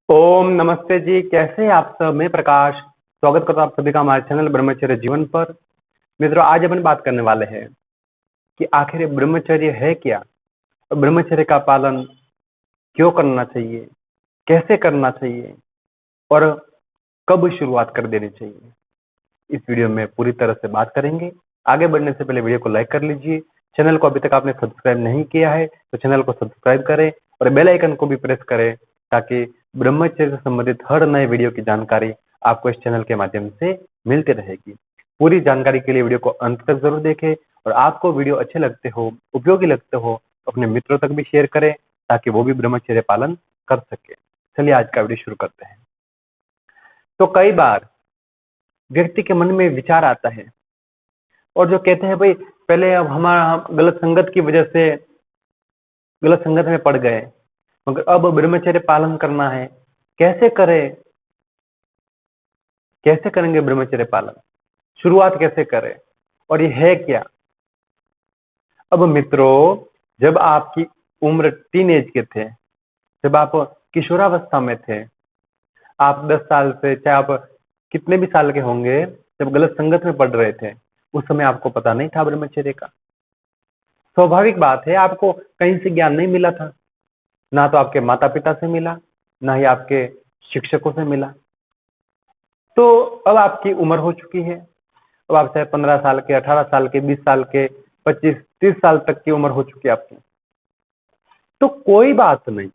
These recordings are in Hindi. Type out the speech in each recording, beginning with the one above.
ओम नमस्ते जी। कैसे हैं आप सब? मैं प्रकाश स्वागत करता हूं आप सभी का हमारे चैनल ब्रह्मचर्य जीवन पर। मित्रों, आज अपन बात करने वाले हैं कि आखिर ये ब्रह्मचर्य है क्या और ब्रह्मचर्य का पालन क्यों करना चाहिए, कैसे करना चाहिए और कब शुरुआत कर देनी चाहिए। इस वीडियो में पूरी तरह से बात करेंगे। आगे बढ़ने से पहले वीडियो को लाइक कर लीजिए। चैनल को अभी तक आपने सब्सक्राइब नहीं किया है तो चैनल को सब्सक्राइब करें और बेल आइकन को भी प्रेस करें ताकि ब्रह्मचर्य से संबंधित हर नए वीडियो की जानकारी आपको इस चैनल के माध्यम से मिलती रहेगी। पूरी जानकारी के लिए वीडियो को अंत तक जरूर देखें और आपको वीडियो अच्छे लगते हो, उपयोगी लगते हो तो अपने मित्रों तक भी शेयर करें ताकि वो भी ब्रह्मचर्य पालन कर सके। चलिए आज का वीडियो शुरू करते हैं। तो कई बार व्यक्ति के मन में विचार आता है और जो कहते हैं भाई पहले अब हमारा गलत संगत की वजह से गलत संगत में पड़ गए, मगर अब ब्रह्मचर्य पालन करना है, कैसे करें, कैसे करेंगे ब्रह्मचर्य पालन, शुरुआत कैसे करें और ये है क्या। अब मित्रों, जब आपकी उम्र टीन एज के थे, जब आप किशोरावस्था में थे, आप 10 साल से चाहे आप कितने भी साल के होंगे, जब गलत संगत में पड़ रहे थे उस समय आपको पता नहीं था ब्रह्मचर्य का। स्वाभाविक बात है, आपको कहीं से ज्ञान नहीं मिला था, ना तो आपके माता पिता से मिला, ना ही आपके शिक्षकों से मिला। तो अब आपकी उम्र हो चुकी है, अब आप चाहे 15 साल के, 18 साल के, 20 साल के, 25-30 साल तक की उम्र हो चुकी है आपकी। तो कोई बात नहीं,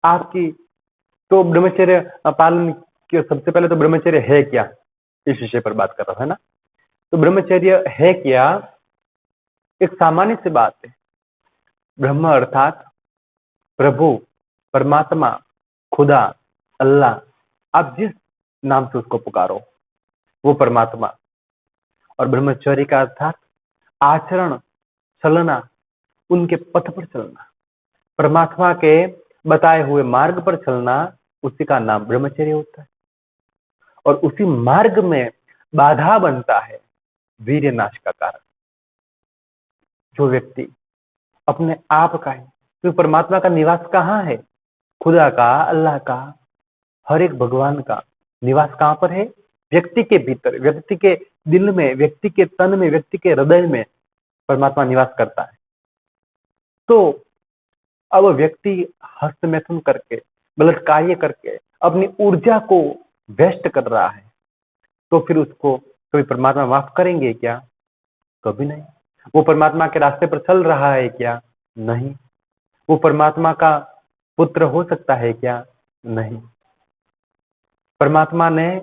आपकी तो ब्रह्मचर्य पालन के सबसे पहले तो ब्रह्मचर्य है क्या, इस विषय पर बात कर रहा है ना। तो ब्रह्मचर्य है क्या, एक सामान्य सी बात है। ब्रह्म अर्थात प्रभु, परमात्मा, खुदा, अल्लाह, आप जिस नाम से उसको पुकारो वो परमात्मा। और ब्रह्मचर्य का अर्थात आचरण, चलना, उनके पथ पर चलना, परमात्मा के बताए हुए मार्ग पर चलना, उसी का नाम ब्रह्मचर्य होता है। और उसी मार्ग में बाधा बनता है वीर्य नाश का कारण। जो व्यक्ति अपने आप का है, तो परमात्मा का निवास कहाँ है? खुदा का, अल्लाह का, हर एक भगवान का निवास कहाँ पर है? व्यक्ति के भीतर, व्यक्ति के दिल में, व्यक्ति के तन में, व्यक्ति के हृदय में परमात्मा निवास करता है। तो अब व्यक्ति हस्त मैथुन करके, गलत कार्य करके अपनी ऊर्जा को वेस्ट कर रहा है, तो फिर उसको कभी परमात्मा माफ करेंगे क्या? कभी नहीं। वो परमात्मा के रास्ते पर चल रहा है क्या? नहीं। वो परमात्मा का पुत्र हो सकता है क्या? नहीं। परमात्मा ने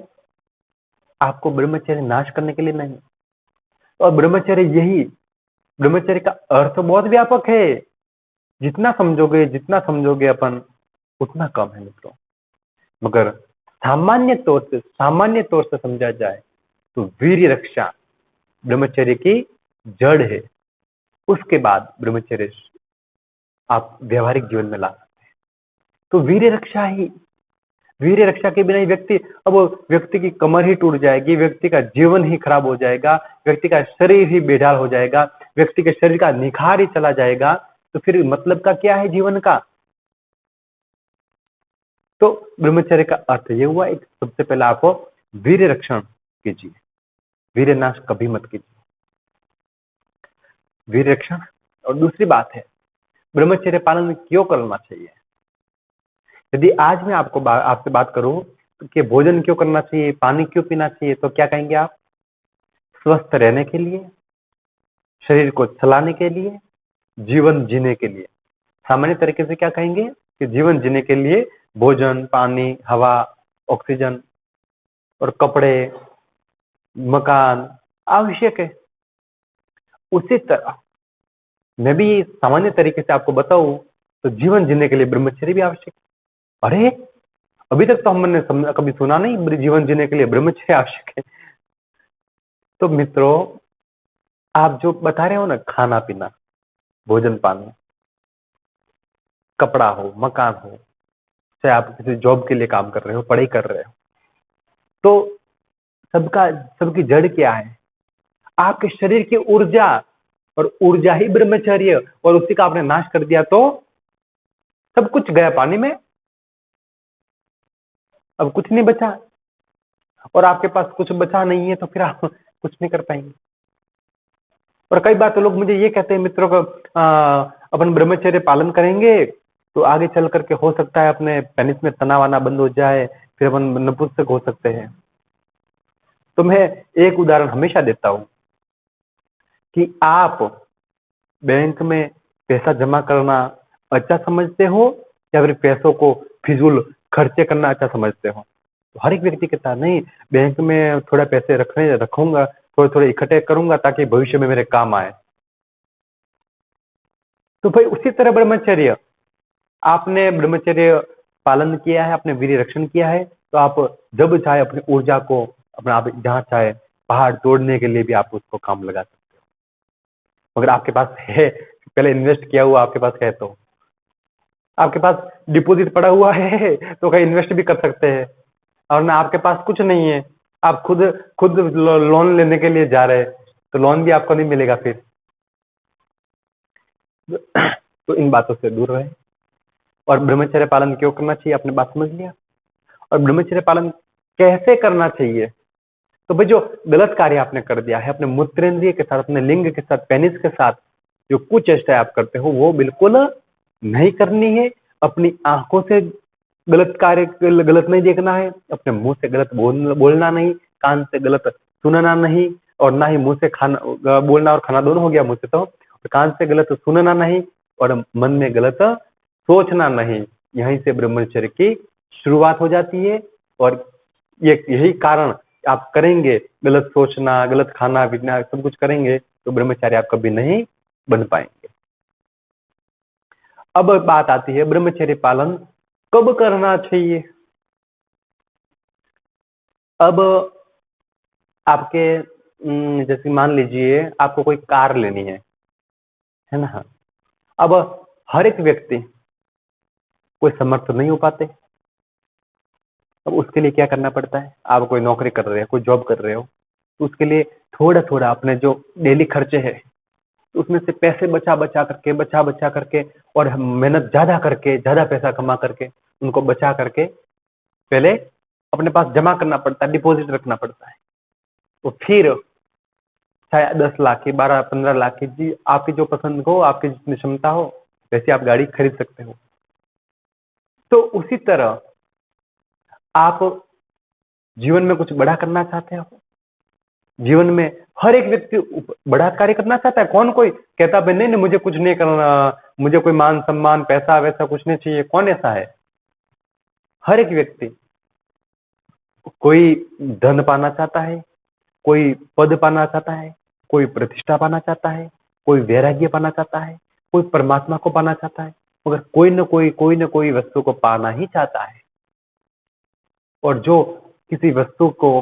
आपको ब्रह्मचर्य नाश करने के लिए नहीं। और ब्रह्मचर्य का अर्थ बहुत व्यापक है। जितना समझोगे अपन उतना कम है मित्रों। मगर सामान्य तौर से समझा जाए तो वीर्य रक्षा ब्रह्मचर्य की जड़ है। उसके बाद ब्रह्मचर्य आप व्यवहारिक जीवन में ला सकते हैं। तो वीर्य रक्षा के बिना ही व्यक्ति की कमर ही टूट जाएगी, व्यक्ति का जीवन ही खराब हो जाएगा, व्यक्ति का शरीर ही बेढाल हो जाएगा, व्यक्ति के शरीर का निखार ही चला जाएगा। तो फिर मतलब का क्या है जीवन का? तो ब्रह्मचर्य का अर्थ ये हुआ, एक सबसे पहले आप वीर्य रक्षण कीजिए, वीर्य नाश कभी मत कीजिए, वीर्य रक्षण। और दूसरी बात है, ब्रह्मचर्य पालन क्यों करना चाहिए। यदि आज मैं आपसे बात करूं कि भोजन क्यों करना चाहिए, पानी क्यों पीना चाहिए, तो क्या कहेंगे आप? स्वस्थ रहने के लिए, शरीर को चलाने के लिए, जीवन जीने के लिए। सामान्य तरीके से क्या कहेंगे कि जीवन जीने के लिए भोजन, पानी, हवा, ऑक्सीजन और कपड़े, मकान आवश्यक है। उसी तरह मैं भी सामान्य तरीके से आपको बताऊं तो जीवन जीने के लिए ब्रह्मचर्य भी आवश्यक है। अरे, अभी तक तो हमने कभी सुना नहीं जीवन जीने के लिए ब्रह्मचर्य आवश्यक है। तो मित्रों, आप जो बता रहे हो ना, खाना पीना, भोजन पानी, कपड़ा हो, मकान हो, चाहे आप किसी जॉब के लिए काम कर रहे हो, पढ़ाई कर रहे हो, तो सबकी जड़ क्या है? आपके शरीर की ऊर्जा, और ऊर्जा ही ब्रह्मचर्य, और उसी का आपने नाश कर दिया तो सब कुछ गया पानी में। अब कुछ नहीं बचा, और आपके पास कुछ बचा नहीं है तो फिर आप कुछ नहीं कर पाएंगे। और कई बार तो लोग मुझे ये कहते हैं मित्रों को, अपन ब्रह्मचर्य पालन करेंगे तो आगे चल करके हो सकता है अपने पेनिस में तनाव आना बंद हो जाए, फिर अपन नपुंसक हो सकते हैं। तो मैं एक उदाहरण हमेशा देता हूं कि आप बैंक में पैसा जमा करना अच्छा समझते हो या फिर पैसों को फिजूल खर्चे करना अच्छा समझते हो। तो हर एक व्यक्ति कहता है नहीं, बैंक में थोड़ा पैसे रखूंगा, थोड़े थोड़े इकट्ठे करूंगा ताकि भविष्य में मेरे काम आए। तो भाई उसी तरह ब्रह्मचर्य, आपने ब्रह्मचर्य पालन किया है, आपने वीर्य रक्षण किया है, तो आप जब चाहे अपनी ऊर्जा को अपना, आप जहां चाहे पहाड़ तोड़ने के लिए भी आप उसको काम लगा सकते हो। अगर आपके पास है, पहले इन्वेस्ट किया हुआ आपके पास है, तो आपके पास डिपॉजिट पड़ा हुआ है तो कहीं इन्वेस्ट भी कर सकते हैं। और ना आपके पास कुछ नहीं है, आप खुद खुद लोन लेने के लिए जा रहे हैं, तो लोन भी आपको नहीं मिलेगा फिर। तो इन बातों से दूर रहे। और ब्रह्मचर्य पालन क्यों करना चाहिए, आपने बात समझ लिया। और ब्रह्मचर्य पालन कैसे करना चाहिए, तो भाई जो गलत कार्य आपने कर दिया है अपने मूत्रेंद्रिय के साथ, अपने लिंग के साथ, पेनिस के साथ, जो कुचेष्टाएं आप करते हो वो बिल्कुल नहीं करनी है। अपनी आंखों से गलत कार्य गलत नहीं देखना है, अपने मुंह से गलत बोलना नहीं, कान से गलत सुनना नहीं, और ना ही मुंह से खाना बोलना और खाना दोनों हो गया, मुंह से तो, कान से गलत सुनना नहीं, और मन में गलत सोचना नहीं। यहीं से ब्रह्मचर्य की शुरुआत हो जाती है। और ये यही कारण, आप करेंगे गलत सोचना, गलत खाना पीना सब कुछ करेंगे तो ब्रह्मचारी आप कभी नहीं बन पाएंगे। अब बात आती है ब्रह्मचर्य पालन कब करना चाहिए। अब आपके जैसे मान लीजिए आपको कोई कार लेनी है ना। अब हर एक व्यक्ति कोई समर्थ नहीं हो पाते। अब उसके लिए क्या करना पड़ता है, आप कोई नौकरी कर रहे हो, कोई जॉब कर रहे हो, तो उसके लिए थोड़ा थोड़ा अपने जो डेली खर्चे है उसमें से पैसे बचा बचा करके और मेहनत ज्यादा करके, ज्यादा पैसा कमा करके, उनको बचा करके पहले अपने पास जमा करना पड़ता है, डिपॉजिट रखना पड़ता है। तो फिर चाहे 10 लाख की, 12-15 लाख की, जी आपकी जो पसंद हो, आपकी जितनी क्षमता हो वैसे आप गाड़ी खरीद सकते हो। तो उसी तरह आप जीवन में कुछ बड़ा करना चाहते हो, जीवन में हर एक व्यक्ति बड़ा कार्य करना चाहता है। कौन कोई कहता भाई नहीं नहीं मुझे कुछ नहीं करना, मुझे कोई मान सम्मान पैसा वैसा कुछ नहीं चाहिए, कौन ऐसा है। हर एक व्यक्ति कोई धन पाना चाहता है, कोई पद पाना चाहता है, कोई प्रतिष्ठा पाना चाहता है, कोई वैराग्य पाना चाहता है, कोई परमात्मा को पाना चाहता है, मगर कोई न कोई वस्तु को पाना ही चाहता है। और जो किसी वस्तु को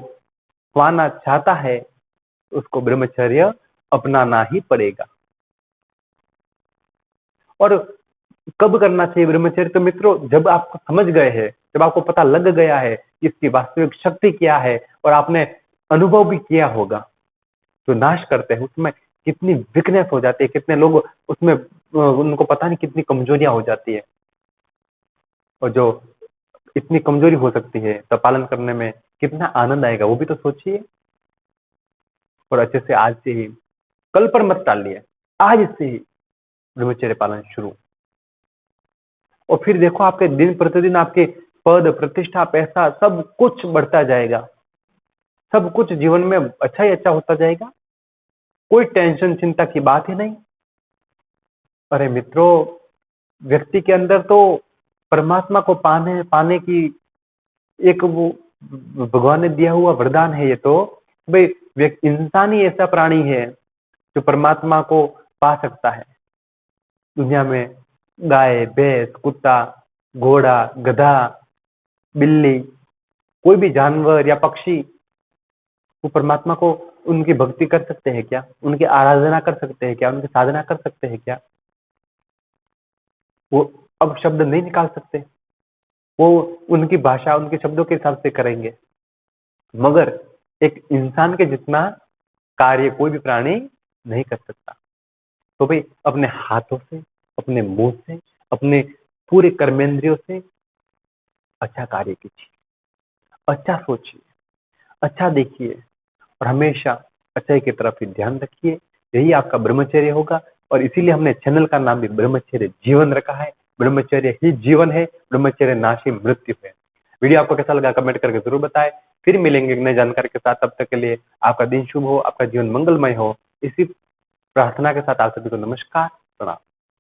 पाना चाहता है उसको ब्रह्मचर्य अपनाना ही पड़ेगा। और कब करना चाहिए ब्रह्मचर्य, तो मित्रों जब आपको समझ गए हैं, जब आपको पता लग गया है इसकी वास्तविक शक्ति क्या है, और आपने अनुभव भी किया होगा। जो नाश करते हैं उसमें कितनी वीकनेस हो जाती है, कितने लोग उसमें उनको पता नहीं कितनी कमजोरियां हो जाती है, और जो इतनी कमजोरी हो सकती है तो पालन करने में कितना आनंद आएगा वो भी तो सोचिए। और अच्छे से आज से ही, कल पर मत टालिए, आज से ही ब्रह्मचर्य पालन शुरू। और फिर देखो आपके दिन प्रतिदिन आपके पद प्रतिष्ठा पैसा सब कुछ बढ़ता जाएगा, सब कुछ जीवन में अच्छा ही अच्छा होता जाएगा, कोई टेंशन चिंता की बात ही नहीं। अरे मित्रों, व्यक्ति के अंदर तो परमात्मा को पाने पाने की एक वो भगवान ने दिया हुआ वरदान है। ये तो भाई इंसान ही ऐसा प्राणी है जो परमात्मा को पा सकता है। दुनिया में गाय भैंस कुत्ता घोड़ा गधा बिल्ली कोई भी जानवर या पक्षी वो परमात्मा को उनकी भक्ति कर सकते हैं क्या, उनकी आराधना कर सकते हैं क्या, उनकी साधना कर सकते हैं क्या। वो अब शब्द नहीं निकाल सकते, वो उनकी भाषा उनके शब्दों के हिसाब से करेंगे, मगर एक इंसान के जितना कार्य कोई भी प्राणी नहीं कर सकता। तो भाई अपने हाथों से, अपने मुंह से, अपने पूरे कर्मेंद्रियों से अच्छा कार्य कीजिए। अच्छा सोचिए, अच्छा देखिए और हमेशा अच्छाई की तरफ ही ध्यान रखिए। यही आपका ब्रह्मचर्य होगा और इसीलिए हमने चैनल का नाम भी ब्रह्मचर्य जीवन रखा है। ब्रह्मचर्य ही जीवन है, ब्रह्मचर्य नाश ही मृत्यु है। वीडियो आपको कैसा लगा कमेंट करके जरूर बताएं। फिर मिलेंगे एक नई जानकारी के साथ, तब तक के लिए आपका दिन शुभ हो, आपका जीवन मंगलमय हो। इसी प्रार्थना के साथ आप सभी को नमस्कार, प्रणाम।